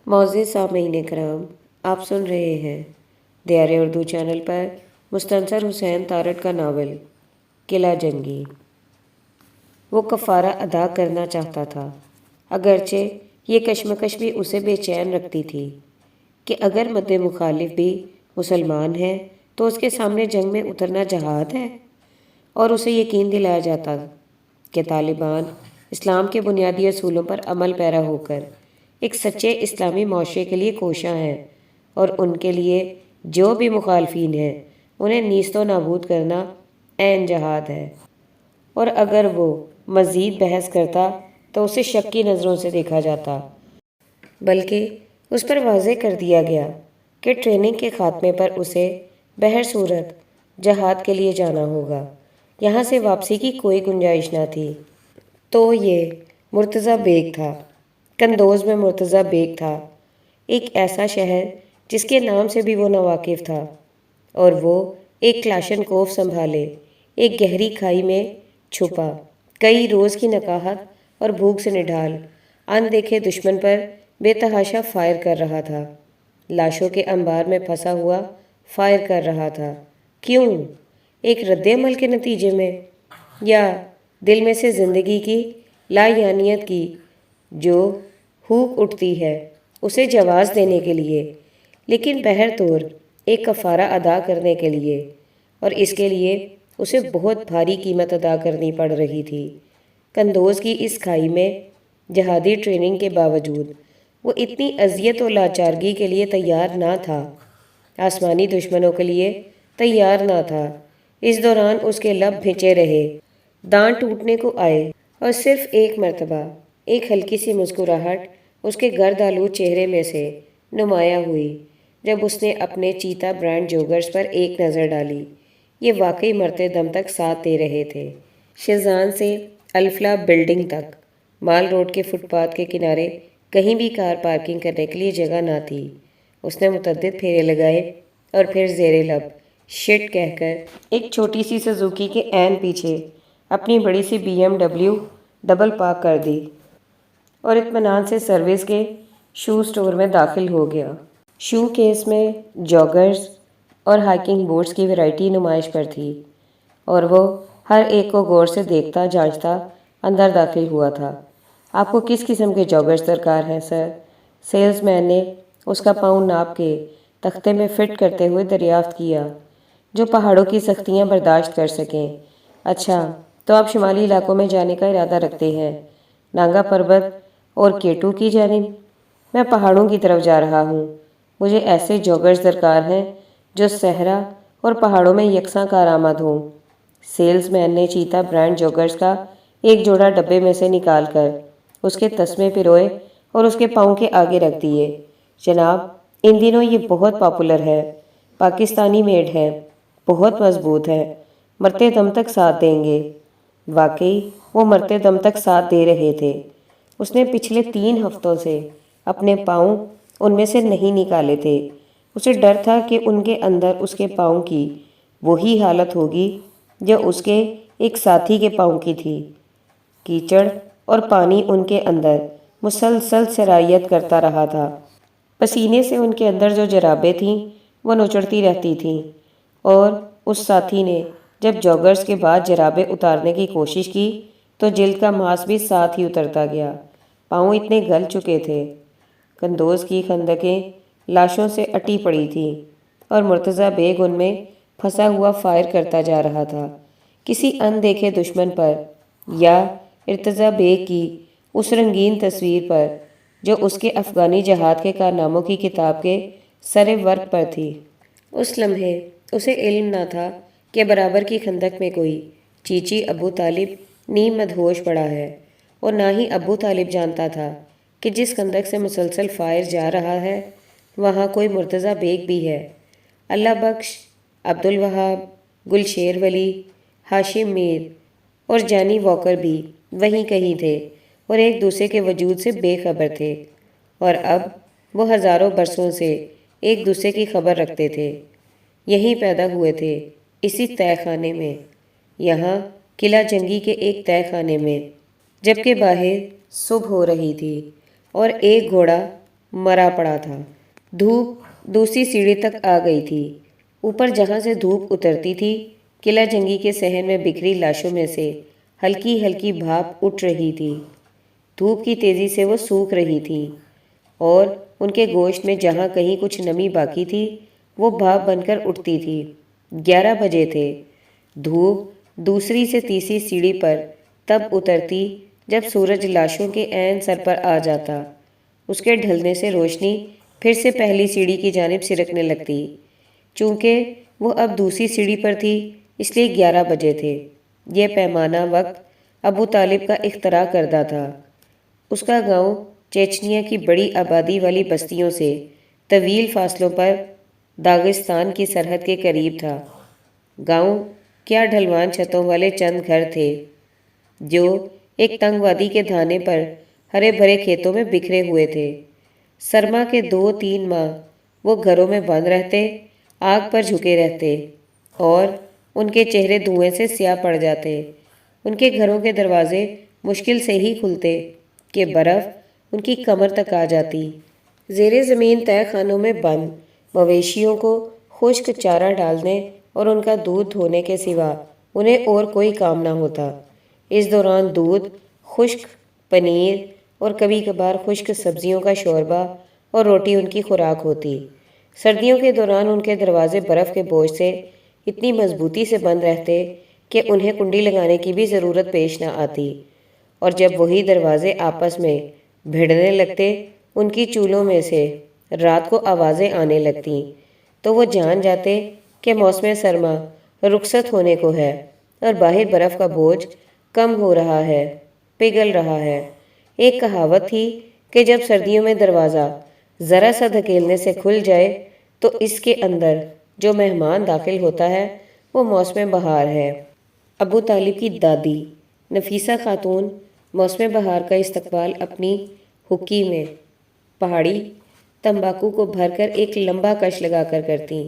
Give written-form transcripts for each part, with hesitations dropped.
معزز سامعین کرام، آپ سن رہے ہیں دیار اردو چینل پر مستنصر حسین تارڑ کا ناول قلعہ جنگی۔ وہ کفارہ ادا کرنا چاہتا تھا، اگرچہ یہ کشمکش بھی اسے بے چین رکھتی تھی کہ اگر مد مخالف بھی مسلمان ہیں تو اس کے سامنے جنگ میں اترنا جہاد ہے، اور اسے یقین دلایا جاتا کہ طالبان اسلام کے بنیادی اصولوں پر عمل پیرا ہو کر ایک سچے اسلامی معاشرے کے لیے کوشاں ہیں، اور ان کے لیے جو بھی مخالفین ہیں انہیں نیست و نابود کرنا عین جہاد ہے۔ اور اگر وہ مزید بحث کرتا تو اسے شک کی نظروں سے دیکھا جاتا، بلکہ اس پر واضح کر دیا گیا کہ ٹریننگ کے خاتمے پر اسے بہر صورت جہاد کے لیے جانا ہوگا، یہاں سے واپسی کی کوئی گنجائش نہ تھی۔ تو یہ مرتضیٰ بیگ تھا، قندوز میں مرتضیٰ بیگ تھا، ایک ایسا شہر جس کے نام سے بھی وہ ناواقف تھا، اور وہ ایک کلاشن کوف سنبھالے ایک گہری کھائی میں چھپا، کئی روز کی نکاہت اور بھوک سے نڈھال ان دیکھے دشمن پر بے تحاشا فائر کر رہا تھا، لاشوں کے انبار میں پھنسا ہوا فائر کر رہا تھا۔ کیوں؟ ایک رد عمل کے نتیجے میں، یا دل میں سے زندگی کی لا یعنیت کی جو ہوک اٹھتی ہے اسے جواز دینے کے لیے، لیکن بہر طور ایک کفارہ ادا کرنے کے لیے، اور اس کے لیے اسے بہت بھاری قیمت ادا کرنی پڑ رہی تھی۔ قندوز کی اس کھائی میں جہادی ٹریننگ کے باوجود وہ اتنی اذیت و لاچارگی کے لیے تیار نہ تھا، آسمانی دشمنوں کے لیے تیار نہ تھا۔ اس دوران اس کے لب بھنچے رہے، دانت ٹوٹنے کو آئے، اور صرف ایک مرتبہ ایک ہلکی سی مسکراہٹ اس کے گرد آلود چہرے میں سے نمایاں ہوئی جب اس نے اپنے چیتا برانڈ جوگرز پر ایک نظر ڈالی۔ یہ واقعی مرتے دم تک ساتھ دے رہے تھے۔ شیزان سے الفلاح بلڈنگ تک مال روڈ کے فٹ پاتھ کے کنارے کہیں بھی کار پارکنگ کرنے کے لیے جگہ نہ تھی۔ اس نے متعدد پھیرے لگائے اور پھر زیر لب شٹ کہہ کر ایک چھوٹی سی سزوکی کے عین پیچھے اپنی بڑی سی BMW ڈبل پارک کر دی، اور اطمینان سے سروس کے شو سٹور میں داخل ہو گیا۔ شو کیس میں جاگرز اور ہائکنگ بوٹس کی ورائٹی نمائش پر تھی، اور وہ ہر ایک کو غور سے دیکھتا جانچتا اندر داخل ہوا تھا۔ آپ کو کس قسم کے جاگرز درکار ہیں سر؟ سیلز مین نے اس کا پاؤں ناپ کے تختے میں فٹ کرتے ہوئے دریافت کیا۔ جو پہاڑوں کی سختیاں برداشت کر سکیں۔ اچھا، تو آپ شمالی علاقوں میں جانے کا ارادہ رکھتے ہیں، نانگا پربت اور کیٹو کی جانب؟ میں پہاڑوں کی طرف جا رہا ہوں۔ مجھے ایسے جاگرز درکار ہیں جو صحرا اور پہاڑوں میں یکساں کارآمد ہوں۔ سیلز مین نے چیتا برانڈ جاگرز کا ایک جوڑا ڈبے میں سے نکال کر اس کے تسمے پروئے اور اس کے پاؤں کے آگے رکھ دیے۔ جناب، ان دنوں یہ بہت پاپولر ہے، پاکستانی میڈ ہے، بہت مضبوط ہے، مرتے دم تک ساتھ دیں گے۔ واقعی وہ مرتے دم تک ساتھ دے رہے تھے۔ اس نے پچھلے 3 ہفتوں سے اپنے پاؤں ان میں سے نہیں نکالے تھے۔ اسے ڈر تھا کہ ان کے اندر اس کے پاؤں کی وہی حالت ہوگی جو اس کے ایک ساتھی کے پاؤں کی تھی۔ کیچڑ اور پانی ان کے اندر مسلسل سرایت کرتا رہا تھا، پسینے سے ان کے اندر جو جرابیں تھیں وہ نچڑتی رہتی تھیں، اور اس ساتھی نے جب جاگرز کے بعد جرابیں اتارنے کی کوشش کی تو جلد کا ماس بھی ساتھ ہی اترتا گیا، پاؤں اتنے گل چکے تھے۔ قندوز کی خندقیں لاشوں سے اٹی پڑی تھیں، اور مرتضیٰ بیگ ان میں پھنسا ہوا فائر کرتا جا رہا تھا، کسی ان دیکھے دشمن پر، یا ارتضیٰ بیگ کی اس رنگین تصویر پر جو اس کے افغانی جہاد کے کارناموں کی کتاب کے سر ورق پر تھی۔ اس لمحے اسے علم نہ تھا کہ برابر کی خندق میں کوئی چیچی ابو طالب نیم مدہوش پڑا ہے، اور نہ ہی ابو طالب جانتا تھا کہ جس خندق سے مسلسل فائر جا رہا ہے وہاں کوئی مرتضیٰ بیگ بھی ہے۔ اللہ بخش، عبدالوہاب، گلشیر ولی، ہاشم میر اور جانی واکر بھی وہیں کہیں تھے، اور ایک دوسرے کے وجود سے بے خبر تھے، اور اب وہ ہزاروں برسوں سے ایک دوسرے کی خبر رکھتے تھے۔ یہیں پیدا ہوئے تھے، اسی تہہ خانے میں، یہاں قلعہ جنگی کے ایک تہہ خانے میں، جبکہ باہر صبح ہو رہی تھی اور ایک گھوڑا مرا پڑا تھا۔ دھوپ دوسری سیڑھی تک آ گئی تھی۔ اوپر جہاں سے دھوپ اترتی تھی، قلعہ جنگی کے صحن میں بکھری لاشوں میں سے ہلکی ہلکی بھاپ اٹھ رہی تھی۔ دھوپ کی تیزی سے وہ سوکھ رہی تھی اور ان کے گوشت میں جہاں کہیں کچھ نمی باقی تھی وہ بھاپ بن کر اٹھتی تھی۔ 11 بجے تھے۔ دھوپ دوسری سے تیسری سیڑھی پر تب اترتی جب سورج لاشوں کے عین سر پر آ جاتا۔ اس کے ڈھلنے سے روشنی پھر سے پہلی سیڑھی کی جانب سرکنے لگتی۔ چونکہ وہ اب دوسری سیڑھی پر تھی اس لیے 11 بجے تھے۔ یہ پیمانہ وقت ابو طالب کا اختراع کردہ تھا۔ اس کا گاؤں چیچنیا کی بڑی آبادی والی بستیوں سے طویل فاصلوں پر داغستان کی سرحد کے قریب تھا۔ گاؤں کیا ڈھلوان چھتوں والے چند گھر تھے جو ایک تنگ وادی کے دھانے پر ہرے بھرے کھیتوں میں بکھرے ہوئے تھے۔ سرما کے 2-3 ماہ وہ گھروں میں بند رہتے، آگ پر جھکے رہتے اور ان کے چہرے دھوئیں سے سیاہ پڑ جاتے۔ ان کے گھروں کے دروازے مشکل سے ہی کھلتے کہ برف ان کی کمر تک آ جاتی۔ زیر زمین تہہ خانوں میں بند مویشیوں کو خشک چارہ ڈالنے اور ان کا دودھ دھونے کے سوا انہیں اور کوئی کام نہ ہوتا۔ اس دوران دودھ، خشک پنیر اور کبھی کبھار خشک سبزیوں کا شوربہ اور روٹی ان کی خوراک ہوتی۔ سردیوں کے دوران ان کے دروازے برف کے بوجھ سے اتنی مضبوطی سے بند رہتے کہ انہیں کنڈی لگانے کی بھی ضرورت پیش نہ آتی، اور جب وہی دروازے آپس میں بھیڑنے لگتے، ان کی چولوں میں سے رات کو آوازیں آنے لگتیں، تو وہ جان جاتے کہ موسم سرما رخصت ہونے کو ہے اور باہر برف کا بوجھ کم ہو رہا ہے، پگھل رہا ہے۔ ایک کہاوت تھی کہ جب سردیوں میں دروازہ ذرا سا دھکیلنے سے کھل جائے تو اس کے اندر جو مہمان داخل ہوتا ہے وہ موسم بہار ہے۔ ابو طالب کی دادی نفیسہ خاتون موسم بہار کا استقبال اپنی حکی میں پہاڑی تمباکو کو بھر کر ایک لمبا کش لگا کر کرتیں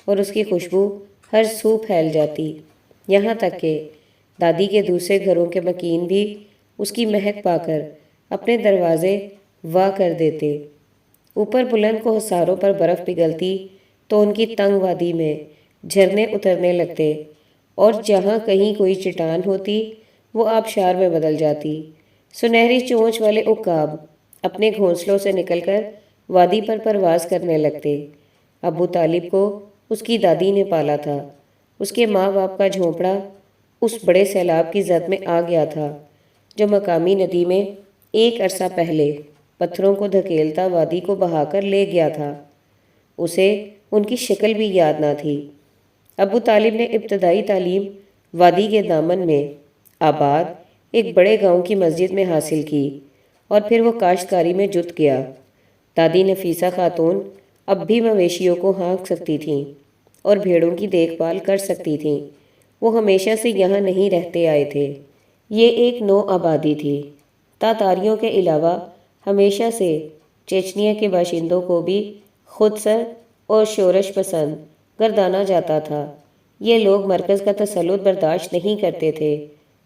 اور اس کی خوشبو ہر سو پھیل جاتی، یہاں تک کہ دادی کے دوسرے گھروں کے مکین بھی اس کی مہک پا کر اپنے دروازے وا کر دیتے۔ اوپر بلند کوہساروں پر برف پگھلتی تو ان کی تنگ وادی میں جھرنے اترنے لگتے اور جہاں کہیں کوئی چٹان ہوتی وہ آبشار میں بدل جاتی۔ سنہری چونچ والے عقاب اپنے گھونسلوں سے نکل کر وادی پر پرواز کرنے لگتے۔ ابو طالب کو اس کی دادی نے پالا تھا۔ اس کے ماں باپ کا جھونپڑا اس بڑے سیلاب کی زد میں آ گیا تھا جو مقامی ندی میں ایک عرصہ پہلے پتھروں کو دھکیلتا وادی کو بہا کر لے گیا تھا۔ اسے ان کی شکل بھی یاد نہ تھی۔ ابو طالب نے ابتدائی تعلیم وادی کے دامن میں آباد ایک بڑے گاؤں کی مسجد میں حاصل کی اور پھر وہ کاشتکاری میں جت گیا۔ دادی نفیسہ خاتون اب بھی مویشیوں کو ہانک سکتی تھیں اور بھیڑوں کی دیکھ بھال کر سکتی تھیں۔ وہ ہمیشہ سے یہاں نہیں رہتے آئے تھے۔ یہ ایک نو آبادی تھی۔ تاتاریوں کے علاوہ ہمیشہ سے چیچنیا کے باشندوں کو بھی خود سر اور شورش پسند گردانا جاتا تھا۔ یہ لوگ مرکز کا تسلط برداشت نہیں کرتے تھے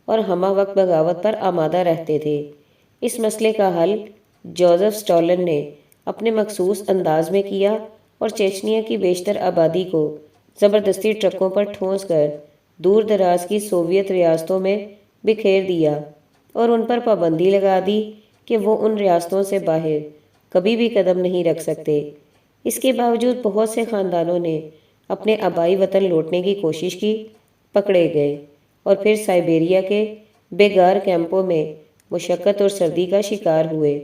اور ہمہ وقت بغاوت پر آمادہ رہتے تھے۔ اس مسئلے کا حل جوزف سٹالن نے اپنے مخصوص انداز میں کیا اور چیچنیا کی بیشتر آبادی کو زبردستی ٹرکوں پر ٹھونس کر دور دراز کی سوویت ریاستوں میں بکھیر دیا اور ان پر پابندی لگا دی کہ وہ ان ریاستوں سے باہر کبھی بھی قدم نہیں رکھ سکتے۔ اس کے باوجود بہت سے خاندانوں نے اپنے آبائی وطن لوٹنے کی کوشش کی، پکڑے گئے اور پھر سائبیریا کے بیگار کیمپوں میں مشقت اور سردی کا شکار ہوئے۔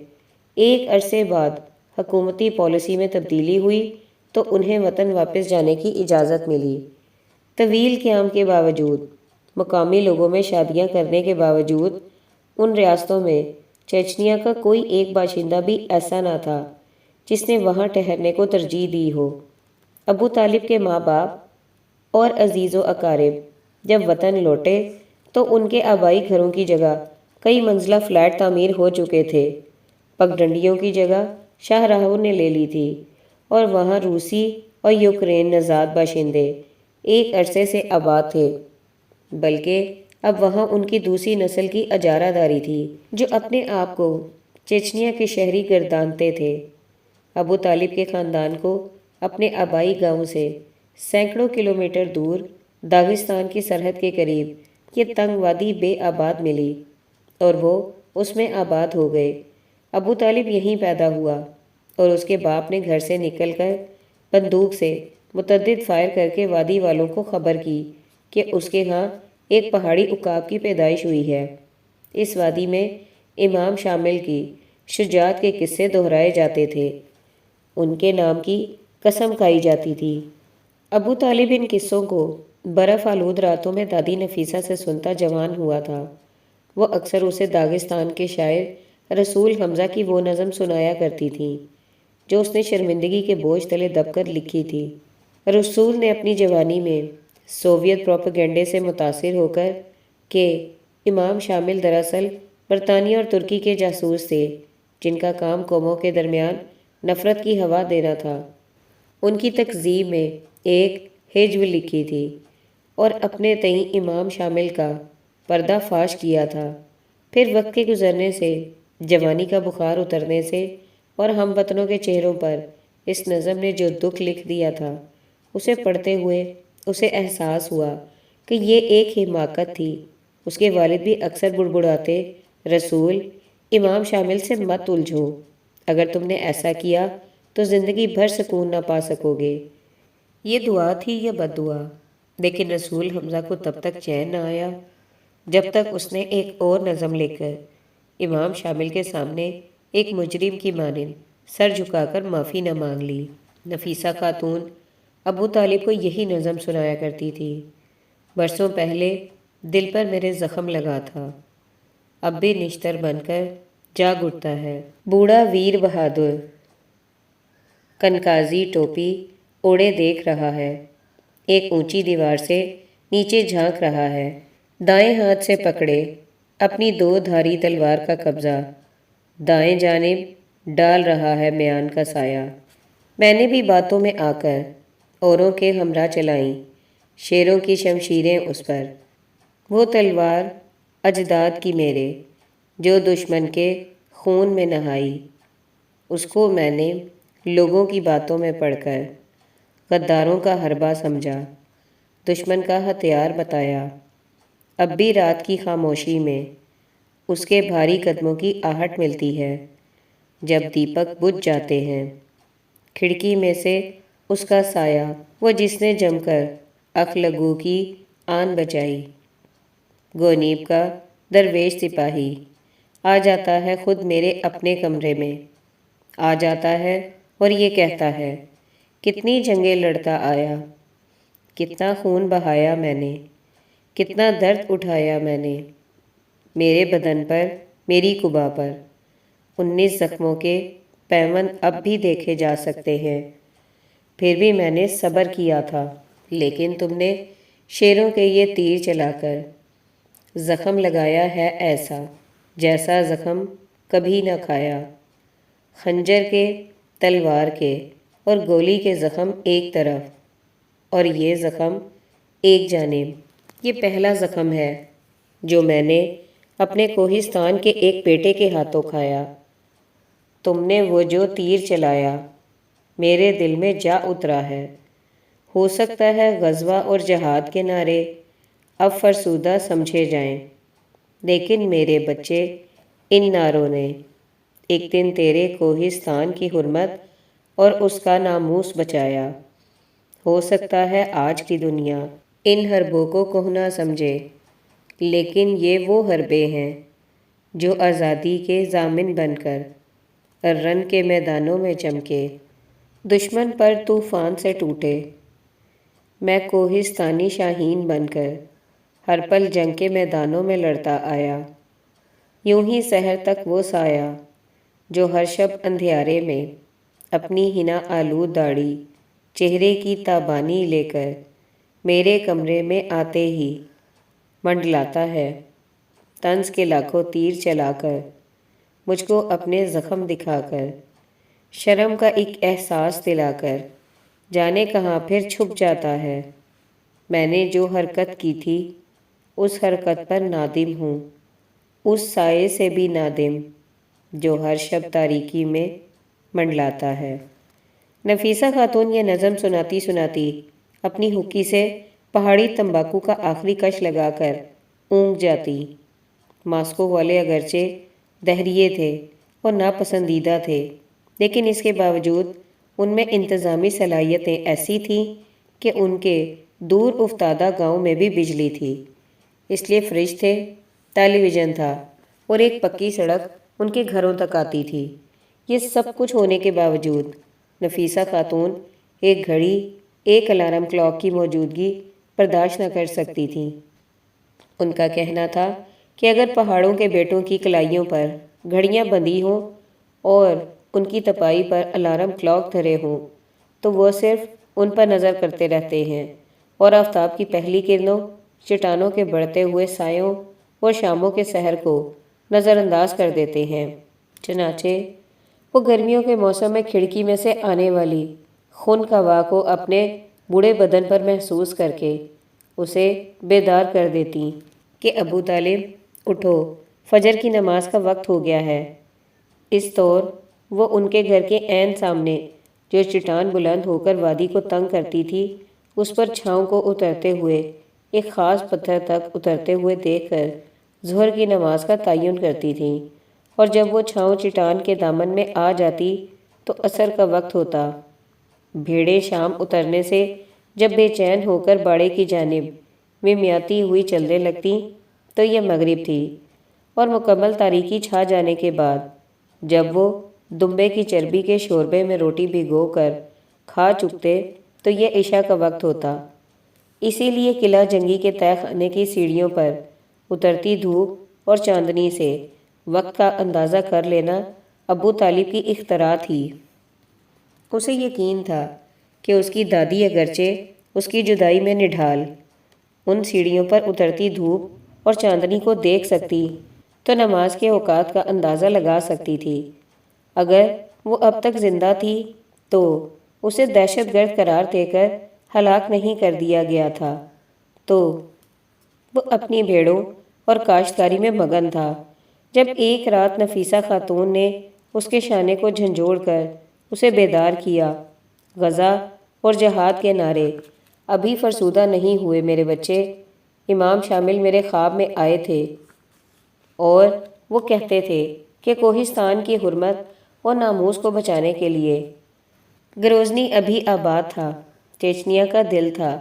ایک عرصے بعد حکومتی پالیسی میں تبدیلی ہوئی تو انہیں وطن واپس جانے کی اجازت ملی۔ طویل قیام کے باوجود، مقامی لوگوں میں شادیاں کرنے کے باوجود، ان ریاستوں میں چیچنیا کا کوئی ایک باشندہ بھی ایسا نہ تھا جس نے وہاں ٹھہرنے کو ترجیح دی ہو۔ ابو طالب کے ماں باپ اور عزیز و اقارب جب وطن لوٹے تو ان کے آبائی گھروں کی جگہ کئی منزلہ فلیٹ تعمیر ہو چکے تھے۔ پگڈنڈیوں کی جگہ شاہراہوں نے لے لی تھی اور وہاں روسی اور یوکرین نژاد باشندے ایک عرصے سے آباد تھے، بلکہ اب وہاں ان کی دوسری نسل کی اجارہ داری تھی جو اپنے آپ کو چیچنیا کے شہری گردانتے تھے۔ ابو طالب کے خاندان کو اپنے آبائی گاؤں سے سینکڑوں کلومیٹر دور داغستان کی سرحد کے قریب یہ تنگ وادی بے آباد ملی اور وہ اس میں آباد ہو گئے۔ ابو طالب یہیں پیدا ہوا اور اس کے باپ نے گھر سے نکل کر بندوق سے متعدد فائر کر کے وادی والوں کو خبر کی کہ اس کے ہاں ایک پہاڑی عقاب کی پیدائش ہوئی ہے۔ اس وادی میں امام شامل کی شجاعت کے قصے دہرائے جاتے تھے، ان کے نام کی قسم کھائی جاتی تھی۔ ابو طالب ان قصوں کو برف آلود راتوں میں دادی نفیسہ سے سنتا جوان ہوا تھا۔ وہ اکثر اسے داغستان کے شاعر رسول حمزہ کی وہ نظم سنایا کرتی تھی جو اس نے شرمندگی کے بوجھ تلے دب کر لکھی تھی۔ رسول نے اپنی جوانی میں سوویت پروپیگنڈے سے متاثر ہو کر کہ امام شامل دراصل برطانیہ اور ترکی کے جاسوس تھے جن کا کام قوموں کے درمیان نفرت کی ہوا دینا تھا، ان کی تکذیب میں ایک ہجو لکھی تھی اور اپنے تئیں امام شامل کا پردہ فاش کیا تھا۔ پھر وقت کے گزرنے سے، جوانی کا بخار اترنے سے اور ہم وطنوں کے چہروں پر اس نظم نے جو دکھ لکھ دیا تھا، اسے پڑھتے ہوئے اسے احساس ہوا کہ یہ ایک حماقت تھی۔ اس کے والد بھی اکثر بڑبڑاتے، رسول، امام شامل سے مت الجھو، اگر تم نے ایسا کیا تو زندگی بھر سکون نہ پا سکو گے۔ یہ دعا تھی یا بد دعا؟ لیکن رسول حمزہ کو تب تک چین نہ آیا جب تک اس نے ایک اور نظم لکھ کر امام شامل کے سامنے ایک مجرم کی مانند سر جھکا کر معافی نہ مانگ لی۔ نفیسہ خاتون ابو طالب کو یہی نظم سنایا کرتی تھی: برسوں پہلے دل پر میرے زخم لگا تھا، اب بھی نشتر بن کر جاگ اٹھتا ہے۔ بوڑھا ویر بہادر کنکازی ٹوپی اوڑے دیکھ رہا ہے، ایک اونچی دیوار سے نیچے جھانک رہا ہے، دائیں ہاتھ سے پکڑے اپنی دو دھاری تلوار کا قبضہ، دائیں جانب ڈال رہا ہے میان کا سایہ۔ میں نے بھی باتوں میں آ کر اوروں کے ہمراہ چلائیں شیروں کی شمشیریں اس پر، وہ تلوار اجداد کی میرے جو دشمن کے خون میں نہائی، اس کو میں نے لوگوں کی باتوں میں پڑھ کر غداروں کا حربہ سمجھا، دشمن کا ہتھیار بتایا۔ اب بھی رات کی خاموشی میں اس کے بھاری قدموں کی آہٹ ملتی ہے جب دیپک بجھ جاتے ہیں، کھڑکی میں سے اس کا سایہ، وہ جس نے جم کر اخلگو کی آن بچائی۔ گونیب کا درویش سپاہی آ جاتا ہے خود میرے اپنے کمرے میں، آ جاتا ہے اور یہ کہتا ہے: کتنی جنگیں لڑتا آیا، کتنا خون بہایا میں نے، کتنا درد اٹھایا میں نے، میرے بدن پر، میری قبا پر 19 زخموں کے پیوند اب بھی دیکھے جا سکتے ہیں۔ پھر بھی میں نے صبر کیا تھا، لیکن تم نے شیروں کے یہ تیر چلا کر زخم لگایا ہے ایسا جیسا زخم کبھی نہ کھایا۔ خنجر کے، تلوار کے اور گولی کے زخم ایک طرف اور یہ زخم ایک جانب۔ یہ پہلا زخم ہے جو میں نے اپنے کوہستان کے ایک بیٹے کے ہاتھوں کھایا۔ تم نے وہ جو تیر چلایا میرے دل میں جا اترا ہے۔ ہو سکتا ہے غزوہ اور جہاد کے نعرے اب فرسودہ سمجھے جائیں، لیکن میرے بچے، ان نعروں نے ایک دن تیرے کوہستان کی حرمت اور اس کا ناموس بچایا۔ ہو سکتا ہے آج کی دنیا ان حربوں کو کہنہ سمجھے، لیکن یہ وہ حربیں ہیں جو آزادی کے ضامن بن کر رن کے میدانوں میں چمکے، دشمن پر طوفان سے ٹوٹے۔ میں کوہستانی شاہین بن کر ہر پل جنگ کے میدانوں میں لڑتا آیا، یوں ہی سحر تک وہ سایہ جو ہر شب اندھیارے میں اپنی حنا آلود داڑھی، چہرے کی تابانی لے کر میرے کمرے میں آتے ہی منڈلاتا ہے، طنز کے لاکھوں تیر چلا کر، مجھ کو اپنے زخم دکھا کر، شرم کا ایک احساس دلا کر، جانے کہاں پھر چھپ جاتا ہے۔ میں نے جو حرکت کی تھی اس حرکت پر نادم ہوں، اس سائے سے بھی نادم جو ہر شب تاریکی میں منڈلاتا ہے۔ نفیسہ خاتون یہ نظم سناتی سناتی اپنی حکی سے پہاڑی تمباکو کا آخری کش لگا کر اونگ جاتی۔ ماسکو والے اگرچہ دہریے تھے اور ناپسندیدہ تھے، لیکن اس کے باوجود ان میں انتظامی صلاحیتیں ایسی تھیں کہ ان کے دور افتادہ گاؤں میں بھی بجلی تھی، اس لیے فریج تھے، ٹیلی ویژن تھا اور ایک پکی سڑک ان کے گھروں تک آتی تھی۔ یہ سب کچھ ہونے کے باوجود نفیسہ خاتون ایک گھڑی، ایک الارم کلاک کی موجودگی برداشت نہ کر سکتی تھیں۔ ان کا کہنا تھا کہ اگر پہاڑوں کے بیٹوں کی کلائیوں پر گھڑیاں بندھی ہوں اور ان کی تپائی پر الارم کلاک دھرے ہوں تو وہ صرف ان پر نظر کرتے رہتے ہیں اور آفتاب کی پہلی کرنوں، چٹانوں کے بڑھتے ہوئے سایوں اور شاموں کے سحر کو نظر انداز کر دیتے ہیں۔ چنانچہ وہ گرمیوں کے موسم میں کھڑکی میں سے آنے والی خنک ہوا کو اپنے بوڑھے بدن پر محسوس کر کے اسے بیدار کر دیتی کہ ابو طالب اٹھو، فجر کی نماز کا وقت ہو گیا ہے۔ اس طور وہ ان کے گھر کے عین سامنے جو چٹان بلند ہو کر وادی کو تنگ کرتی تھی، اس پر چھاؤں کو اترتے ہوئے ایک خاص پتھر تک اترتے ہوئے دیکھ کر ظہر کی نماز کا تعین کرتی تھیں، اور جب وہ چھاؤں چٹان کے دامن میں آ جاتی تو عصر کا وقت ہوتا۔ بھیڑیں شام اترنے سے جب بے چین ہو کر باڑے کی جانب ممیاتی ہوئی چلنے لگتی تو یہ مغرب تھی، اور مکمل تاریکی چھا جانے کے بعد جب وہ دمبے کی چربی کے شوربے میں روٹی بھگو کر کھا چکتے تو یہ عشاء کا وقت ہوتا۔ اسی لیے قلعہ جنگی کے تہہ خانے کی سیڑھیوں پر اترتی دھوپ اور چاندنی سے وقت کا اندازہ کر لینا ابو طالب کی اختراع تھی۔ اسے یقین تھا کہ اس کی دادی اگرچہ اس کی جدائی میں نڈھال ان سیڑھیوں پر اترتی دھوپ اور چاندنی کو دیکھ سکتی تو نماز کے اوقات کا اندازہ لگا سکتی تھی۔ اگر وہ اب تک زندہ تھی تو اسے دہشت گرد قرار دے کر ہلاک نہیں کر دیا گیا تھا، تو وہ اپنی بھیڑوں اور کاشتکاری میں مگن تھا۔ جب ایک رات نفیسہ خاتون نے اس کے شانے کو جھنجھوڑ کر اسے بیدار کیا، غزہ اور جہاد کے نعرے ابھی فرسودہ نہیں ہوئے میرے بچے، امام شامل میرے خواب میں آئے تھے اور وہ کہتے تھے کہ کوہستان کی حرمت اور ناموس کو بچانے کے لیے گروزنی ابھی آباد تھا، چیچنیا کا دل تھا،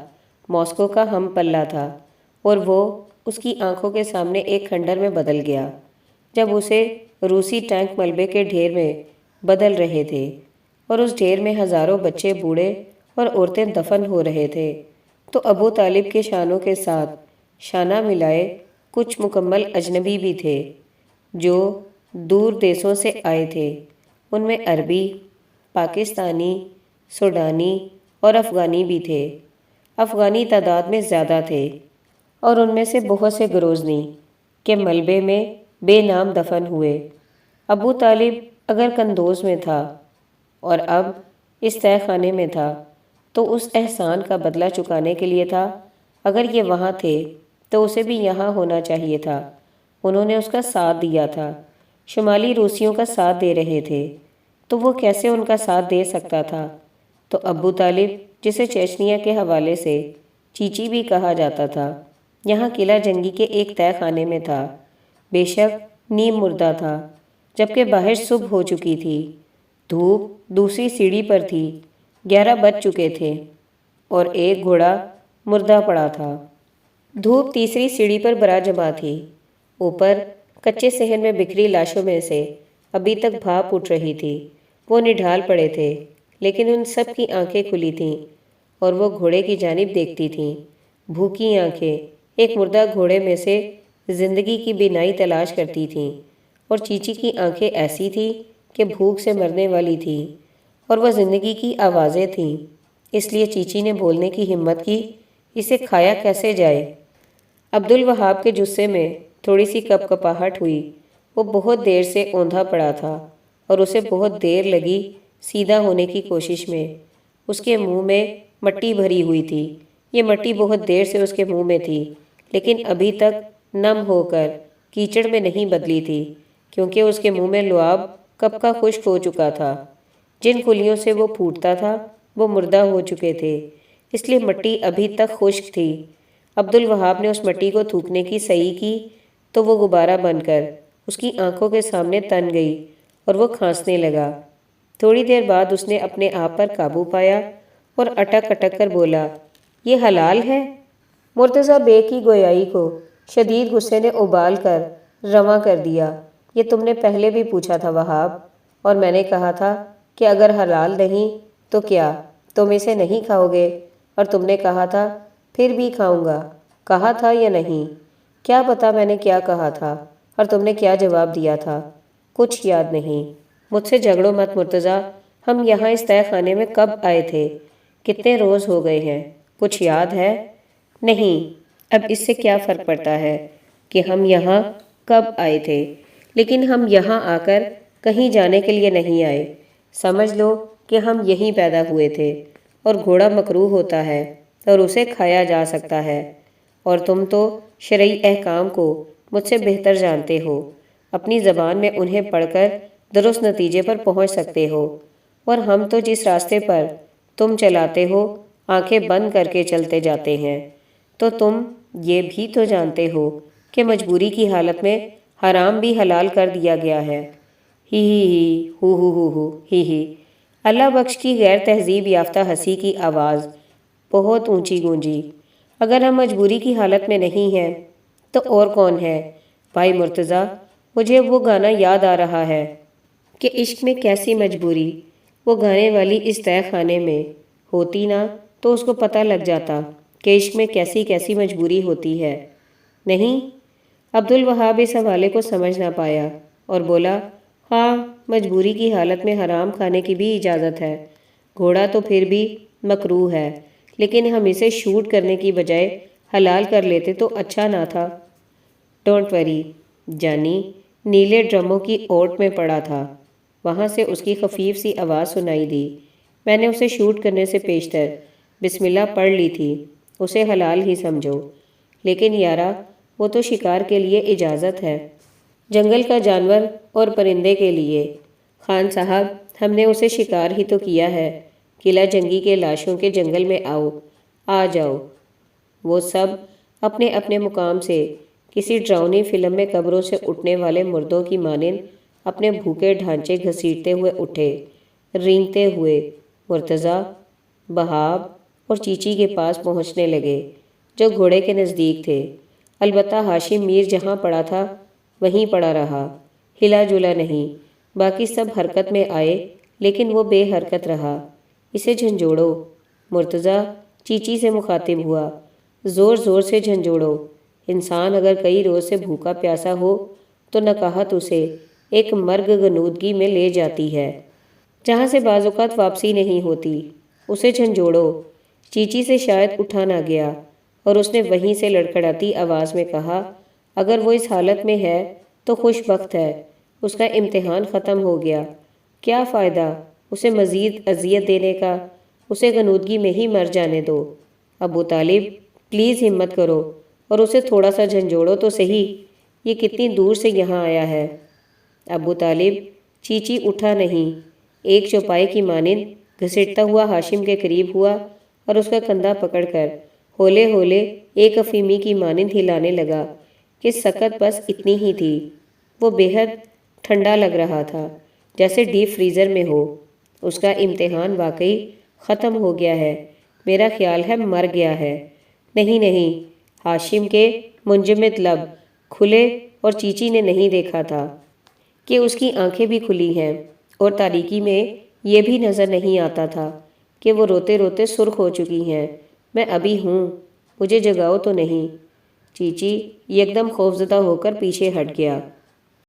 ماسکو کا ہم پلہ تھا، اور وہ اس کی آنکھوں کے سامنے ایک کھنڈر میں بدل گیا جب اسے روسی ٹینک ملبے کے ڈھیر میں بدل رہے تھے اور اس ڈھیر میں ہزاروں بچے، بوڑھے اور عورتیں دفن ہو رہے تھے، تو ابو طالب کے شانوں کے ساتھ شانہ ملائے کچھ مکمل اجنبی بھی تھے جو دور دیسوں سے آئے تھے۔ ان میں عربی، پاکستانی، سوڈانی اور افغانی بھی تھے۔ افغانی تعداد میں زیادہ تھے اور ان میں سے بہت سے گروزنی کے ملبے میں بے نام دفن ہوئے۔ ابو طالب اگر قندوز میں تھا اور اب اس تہہ خانے میں تھا تو اس احسان کا بدلہ چکانے کے لیے تھا۔ اگر یہ وہاں تھے تو اسے بھی یہاں ہونا چاہیے تھا۔ انہوں نے اس کا ساتھ دیا تھا، شمالی روسیوں کا ساتھ دے رہے تھے، تو وہ کیسے ان کا ساتھ دے سکتا تھا؟ تو ابو طالب، جسے چیچنیا کے حوالے سے چیچی بھی کہا جاتا تھا، یہاں قلعہ جنگی کے ایک تہہ خانے میں تھا، بے شک نیم مردہ تھا، جبکہ باہر صبح ہو چکی تھی، دھوپ دوسری سیڑھی پر تھی، 11 بج چکے تھے اور ایک گھوڑا مردہ پڑا تھا۔ دھوپ تیسری سیڑھی پر برا جمع تھی، اوپر کچے صحن میں بکھری لاشوں میں سے ابھی تک بھاپ اٹھ رہی تھی۔ وہ نڈھال پڑے تھے لیکن ان سب کی آنکھیں کھلی تھیں اور وہ گھوڑے کی جانب دیکھتی تھیں، بھوکی آنکھیں ایک مردہ گھوڑے میں سے زندگی کی بینائی تلاش کرتی تھیں، اور چیچی کی آنکھیں ایسی تھیں کہ بھوک سے مرنے والی تھیں، اور وہ زندگی کی آوازیں تھیں۔ اس لیے چیچی نے بولنے کی ہمت کی، اسے کھایا کیسے جائے؟ عبدالوہاب کے جثے میں تھوڑی سی کپ کپاہٹ ہوئی۔ وہ بہت دیر سے اوندھا پڑا تھا اور اسے بہت دیر لگی سیدھا ہونے کی کوشش میں۔ اس کے منہ میں مٹی بھری ہوئی تھی، یہ مٹی بہت دیر سے اس کے منہ میں تھی لیکن ابھی تک نم ہو کر کیچڑ میں نہیں بدلی تھی، کیونکہ اس کے منہ میں لعاب کب کا خشک ہو چکا تھا۔ جن کلیوں سے وہ پھوٹتا تھا وہ مردہ ہو چکے تھے، اس لیے مٹی ابھی تک خشک تھی۔ عبدالوہاب نے اس مٹی کو تھوکنے کی صحیح کی تو وہ غبارہ بن کر اس کی آنکھوں کے سامنے تن گئی اور وہ کھانسنے لگا۔ تھوڑی دیر بعد اس نے اپنے آپ پر قابو پایا اور اٹک اٹک کر بولا، یہ حلال ہے؟ مرتضیٰ بے کی گویائی کو شدید غصے نے ابال کر رواں کر دیا۔ یہ تم نے پہلے بھی پوچھا تھا وہاب، اور میں نے کہا تھا کہ اگر حلال نہیں تو کیا تم اسے نہیں کھاؤ گے؟ اور تم نے کہا تھا پھر بھی کھاؤں گا، کہا تھا یا نہیں؟ کیا پتا میں نے کیا کہا تھا اور تم نے کیا جواب دیا تھا؟ کچھ یاد نہیں۔ مجھ سے جھگڑو مت مرتضیٰ، ہم یہاں اس تہہ خانے میں کب آئے تھے؟ کتنے روز ہو گئے ہیں؟ کچھ یاد ہے؟ نہیں۔ اب اس سے کیا فرق پڑتا ہے کہ ہم یہاں کب آئے تھے؟ لیکن ہم یہاں آ کر کہیں جانے کے لیے نہیں آئے۔ سمجھ لو کہ ہم یہیں پیدا ہوئے تھے، اور گھوڑا مکروہ ہوتا ہے اور اسے کھایا جا سکتا ہے، اور تم تو شرعی احکام کو مجھ سے بہتر جانتے ہو، اپنی زبان میں انہیں پڑھ کر درست نتیجے پر پہنچ سکتے ہو، اور ہم تو جس راستے پر تم چلاتے ہو آنکھیں بند کر کے چلتے جاتے ہیں۔ تو تم یہ بھی تو جانتے ہو کہ مجبوری کی حالت میں حرام بھی حلال کر دیا گیا ہے۔ ہی ہو ہی۔ اللہ بخش کی غیر تہذیب یافتہ ہنسی کی آواز بہت اونچی گونجی۔ اگر ہم مجبوری کی حالت میں نہیں ہیں تو اور کون ہے؟ بھائی مرتضیٰ، مجھے وہ گانا یاد آ رہا ہے کہ عشق میں کیسی مجبوری۔ وہ گانے والی اس تہہ خانے میں ہوتی نا تو اس کو پتہ لگ جاتا کہ عشق میں کیسی کیسی مجبوری ہوتی ہے۔ نہیں؟ عبدالوہاب اس حوالے کو سمجھ نہ پایا اور بولا، ہاں، مجبوری کی حالت میں حرام کھانے کی بھی اجازت ہے۔ گھوڑا تو پھر بھی مکروہ ہے، لیکن ہم اسے شوٹ کرنے کی بجائے حلال کر لیتے تو اچھا نہ تھا؟ ڈونٹ وری جانی، نیلے ڈرموں کی اوٹ میں پڑا تھا، وہاں سے اس کی خفیف سی آواز سنائی دی۔ میں نے اسے شوٹ کرنے سے پیشتر بسم اللہ پڑھ لی تھی، اسے حلال ہی سمجھو۔ لیکن یارا، وہ تو شکار کے لیے اجازت ہے، جنگل کا جانور اور پرندے کے لیے۔ خان صاحب، ہم نے اسے شکار ہی تو کیا ہے۔ قلعہ جنگی کے لاشوں کے جنگل میں آؤ، آ جاؤ۔ وہ سب اپنے اپنے مقام سے کسی ڈراؤنی فلم میں قبروں سے اٹھنے والے مردوں کی مانند اپنے بھوکے ڈھانچے گھسیٹتے ہوئے اٹھے، رینگتے ہوئے مرتضیٰ، وہاب اور چیچی کے پاس پہنچنے لگے، جو گھوڑے کے نزدیک تھے۔ البتہ ہاشم میر جہاں پڑا تھا وہیں پڑا رہا، ہلا جلا نہیں۔ باقی سب حرکت میں آئے لیکن وہ بے حرکت رہا۔ اسے جھنجھوڑو، مرتضیٰ چیچی سے مخاطب ہوا، زور زور سے جھنجھوڑو۔ انسان اگر کئی روز سے بھوکا پیاسا ہو تو نکاہت اسے ایک مرگ غنودگی میں لے جاتی ہے، جہاں سے بعض اوقات واپسی نہیں ہوتی۔ اسے جھنجھوڑو۔ چیچی سے شاید اٹھا نہ گیا اور اس نے وہیں سے لڑکھڑاتی آواز میں کہا، اگر وہ اس حالت میں ہے تو خوش بخت ہے، اس کا امتحان ختم ہو گیا۔ کیا فائدہ اسے مزید اذیت دینے کا؟ اسے غنودگی میں ہی مر جانے دو۔ ابو طالب، پلیز ہمت کرو اور اسے تھوڑا سا جھنجھوڑو تو صحیح، یہ کتنی دور سے یہاں آیا ہے۔ ابو طالب، چیچی اٹھا نہیں، ایک چوپائے کی مانند گھسٹتا ہوا ہاشم کے قریب ہوا اور اس کا کندھا پکڑ کر ہولے ہولے ایک افیمی کی مانند ہلانے لگا کہ سکت بس اتنی ہی تھی۔ وہ بے حد ٹھنڈا لگ رہا تھا، جیسے ڈیپ فریزر میں ہو۔ اس کا امتحان واقعی ختم ہو گیا ہے، میرا خیال ہے مر گیا ہے۔ نہیں نہیں، ہاشم کے منجمد لب کھلے اور چیچی نے نہیں دیکھا تھا کہ اس کی آنکھیں بھی کھلی ہیں، اور تاریکی میں یہ بھی نظر نہیں آتا تھا کہ وہ روتے روتے سرخ ہو چکی ہیں۔ میں ابھی ہوں، مجھے جگاؤ تو نہیں۔ چیچی یکدم خوفزدہ ہو کر پیچھے ہٹ گیا۔